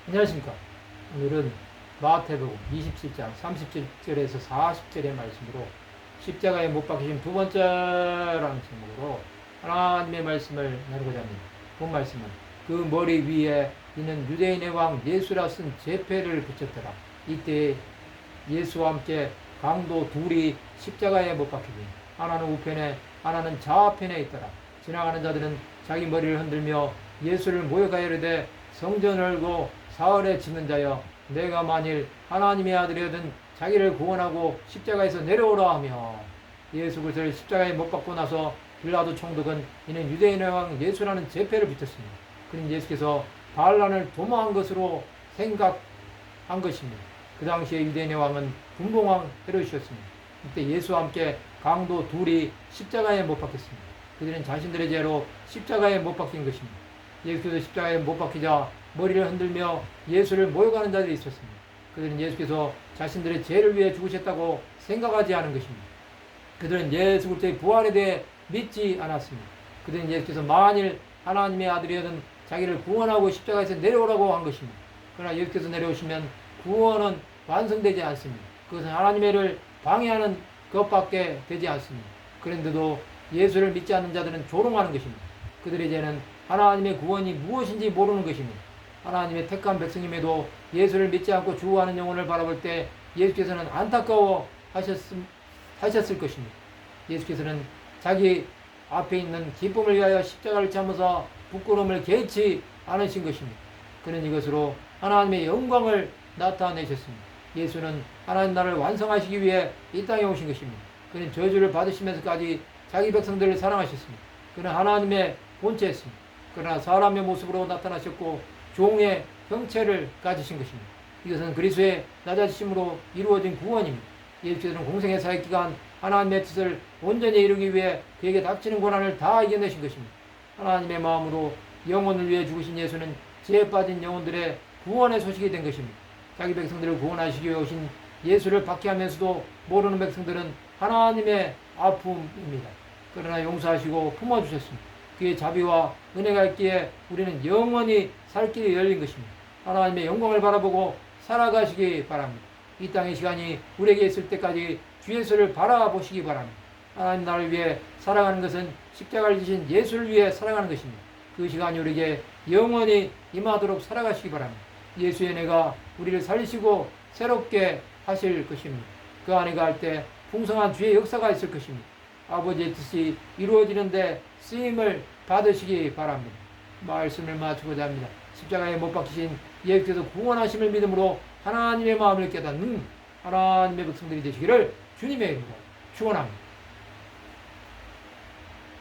안녕하십니까. 오늘은 마태복음 27장 37절에서 40절의 말씀으로 십자가에 못 박히신 두 번째라는 제목으로 하나님의 말씀을 나누고자 합니다. 본 말씀은 그 머리 위에 있는 유대인의 왕 예수라 쓴 제패를 붙였더라. 이때 예수와 함께 강도 둘이 십자가에 못 박히니 하나는 우편에 하나는 좌편에 있더라. 지나가는 자들은 자기 머리를 흔들며 예수를 모여가야 이르되 성전을 열고 사흘에 짓는 자여 내가 만일 하나님의 아들이거든 자기를 구원하고 십자가에서 내려오라 하며 예수 그리스도를 십자가에 못 박고 나서 빌라도 총독은 이는 유대인의 왕 예수라는 제패를 붙였습니다. 그는 예수께서 반란을 도모한 것으로 생각한 것입니다. 그 당시에 유대인의 왕은 분봉왕 헤롯이었습니다. 이때 예수와 함께 강도 둘이 십자가에 못 박혔습니다. 그들은 자신들의 죄로 십자가에 못 박힌 것입니다. 예수께서 십자가에 못 박히자 머리를 흔들며 예수를 모여가는 자들이 있었습니다. 그들은 예수께서 자신들의 죄를 위해 죽으셨다고 생각하지 않은 것입니다. 그들은 예수 그리스도의 부활에 대해 믿지 않았습니다. 그들은 예수께서 만일 하나님의 아들이었던 자기를 구원하고 십자가에서 내려오라고 한 것입니다. 그러나 예수께서 내려오시면 구원은 완성되지 않습니다. 그것은 하나님의 를 방해하는 것밖에 되지 않습니다. 그런데도 예수를 믿지 않는 자들은 조롱하는 것입니다. 그들의 죄는 하나님의 구원이 무엇인지 모르는 것입니다. 하나님의 택한 백성임에도 예수를 믿지 않고 주구하는 영혼을 바라볼 때 예수께서는 안타까워 하셨을 것입니다. 예수께서는 자기 앞에 있는 기쁨을 위하여 십자가를 참으사 부끄러움을 개치 않으신 것입니다. 그는 이것으로 하나님의 영광을 나타내셨습니다. 예수는 하나님 나라를 완성하시기 위해 이 땅에 오신 것입니다. 그는 저주를 받으시면서까지 자기 백성들을 사랑하셨습니다. 그는 하나님의 본체였습니다. 그러나 사람의 모습으로 나타나셨고 종의 형체를 가지신 것입니다. 이것은 그리스도의 낮아지심으로 이루어진 구원입니다. 예수께서는 공생의 사역 기간 하나님의 뜻을 온전히 이루기 위해 그에게 닥치는 고난을 다 이겨내신 것입니다. 하나님의 마음으로 영혼을 위해 죽으신 예수는 죄에 빠진 영혼들의 구원의 소식이 된 것입니다. 자기 백성들을 구원하시기 위해 오신 예수를 박해하면서도 모르는 백성들은 하나님의 아픔입니다. 그러나 용서하시고 품어주셨습니다. 그의 자비와 은혜가 있기에 우리는 영원히 살 길이 열린 것입니다. 하나님의 영광을 바라보고 살아가시기 바랍니다. 이 땅의 시간이 우리에게 있을 때까지 주 예수를 바라보시기 바랍니다. 하나님 나라를 위해 살아가는 것은 십자가를 지신 예수를 위해 살아가는 것입니다. 그 시간이 우리에게 영원히 임하도록 살아가시기 바랍니다. 예수의 은혜가 우리를 살리시고 새롭게 하실 것입니다. 그 안에 갈 때 풍성한 주의 역사가 있을 것입니다. 아버지의 뜻이 이루어지는데 쓰임을 받으시기 바랍니다. 말씀을 마치고자 합니다. 십자가에 못 박히신 예수께서 구원하심을 믿음으로 하나님의 마음을 깨닫는 하나님의 백성들이 되시기를 주님의 이름으로 축원합니다.